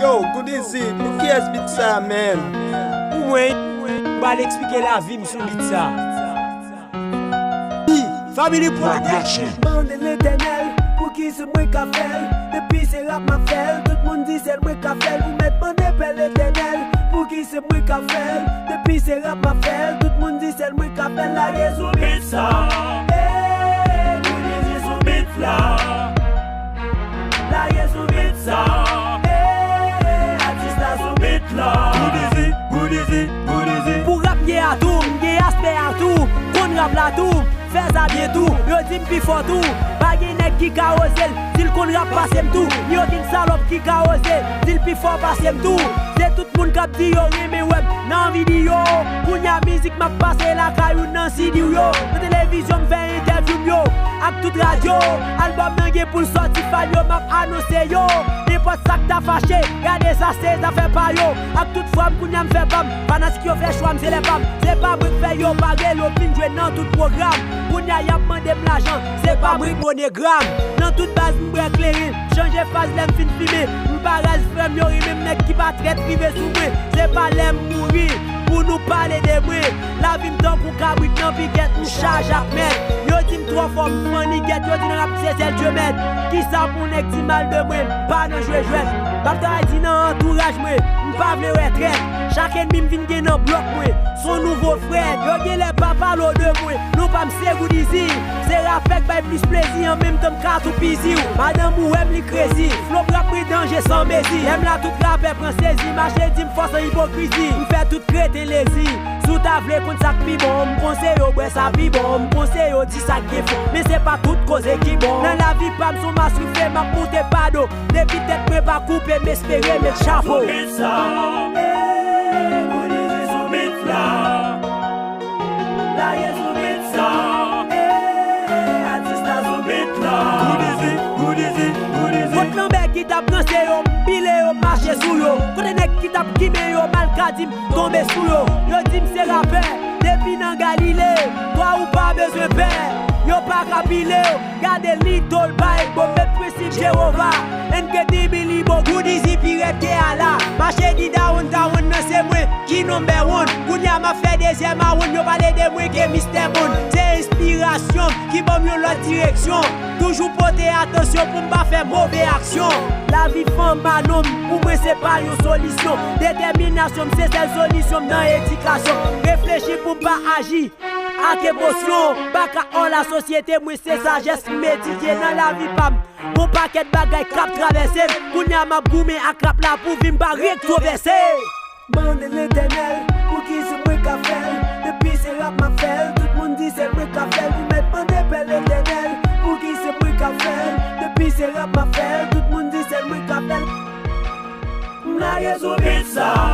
Yo, good easy, pour qui est bit ça, man? Pour moi, je vais l'expliquer la vie sur bit ça. Famille pour Bande l'éternel, pour qui c'est moi qu'a fait. Depuis c'est rap ma fait, tout le monde dit c'est moi qu'a fait. Vous mettez bande l'éternel, pour qui c'est moi qu'a fait. Depuis c'est rap ma fait, tout le monde dit c'est moi qu'a fait. La raison bit ça. Eh, vous dites c'est bit là. La raison bit ça. Eh, artiste là sur bit là. Good easy. Pour rap yé à tout, yé aspect à tout. Qu'on rap la tout. Fais ça bien tout, yo dis m'pi fort tout. Pas gen nèg qui ka osé, dit qu'on rap passe tout. Yo gen salope qui ka osé, dit pi fort passe tout. C'est tout moun k'ap di yo reme web nan vidéo. Kounya musique m'a passé la caillou nan CD yo. Nan télévision m'fait interview yo. Ak toute radio, album nan gen pour sorti fa yo m'a annoncé yo. N'importe ça que t'as fâché, regardez ça c'est ça fait pas yo. Ak toute femme kounya m'fait bam, panas qui yo fait choix c'est les bam. C'est pas moi qui fait yo bagay lo fin jouer dans tout programme. Kounya y'a mandé l'argent, c'est pas brique monogramme. Dans toute base m'brek l'érin, changer phase l'aime fin filmer. M'parage frère yo même mec qui pas très privé sous moi. C'est pas l'aime mourir pour nous parler de moi. La vie m'donne pour cabrit nan piquet nous charge à mettre. Yo dit m'tro fort m'fani get, yo dit rap c'est celle Dieu met. Qui ça pour nèg di mal de moi, pas nan jouer jouet. Bapta dit nan entourage moi, m'pa vle retraite. Chaque ennemi m'vin gen nan bloc moi, son nouveau frère. Yo gen les papa lo de moi, nous pas m'se good easy. C'est rap avec bay plus plaisir en même temps qu'à tout pisi. Madame ou aime li crazy, flow rap pris danger sans messi. Aime la tout rap prend saisi, marché dit m'force en hypocrisie. M'fait tout crétin lazy. Sous ta vle kon sak pi bon, m'conseille au bois ça pi bon, m'conseille au 10 sac qui font. Mais c'est pas toute cause qui bon. Dans la vie pas m'son masrifé, m'a porté pas d'eau. Depuis tête me pas couper, m'espérer mettre chapeau. Qui t'a brancé yo, pile yo, marché sous yo. Kote nek qui t'a kimé yo, mal kadim, tombe sous yo. Yo dim c'est rappeur, depuis nan Galilée. Toi ou pas besoin père, yo pas kapile yo. Gade little bike, bon met principe Jéhovah. Incredible, bon good easy, pirate qui a là. Marché di down, non c'est moi qui number one. Kounya m'a fait deuxième round, yo parle de moi qui Mr. Moon. C'est inspiration qui bon mieux l'autre direction. Toujours porter attention pour m'pas faire mauvaise action. La vie femme manom, pour moi c'est pas une solution. Détermination, c'est celle solution dans l'éducation. Réfléchir pour pas agir. Avec émotion, pas qu'à la société, moi c'est sagesse méditer dans la vie pam. Mon paquet de bagaille cap traversé, kounya m'a goumé à cap la pour vim pas rétroverser. Bande l'éternel, pour qui c'est moi qu'a fait. Depuis c'est rap ma fait, tout le monde dit c'est moi qu'a fait. Vous mettez bande l'éternel, pour qui c'est moi qu'a fait. Depuis c'est rap ma fait, tout le monde dit c'est moi qu'a fait. La raison bit ça.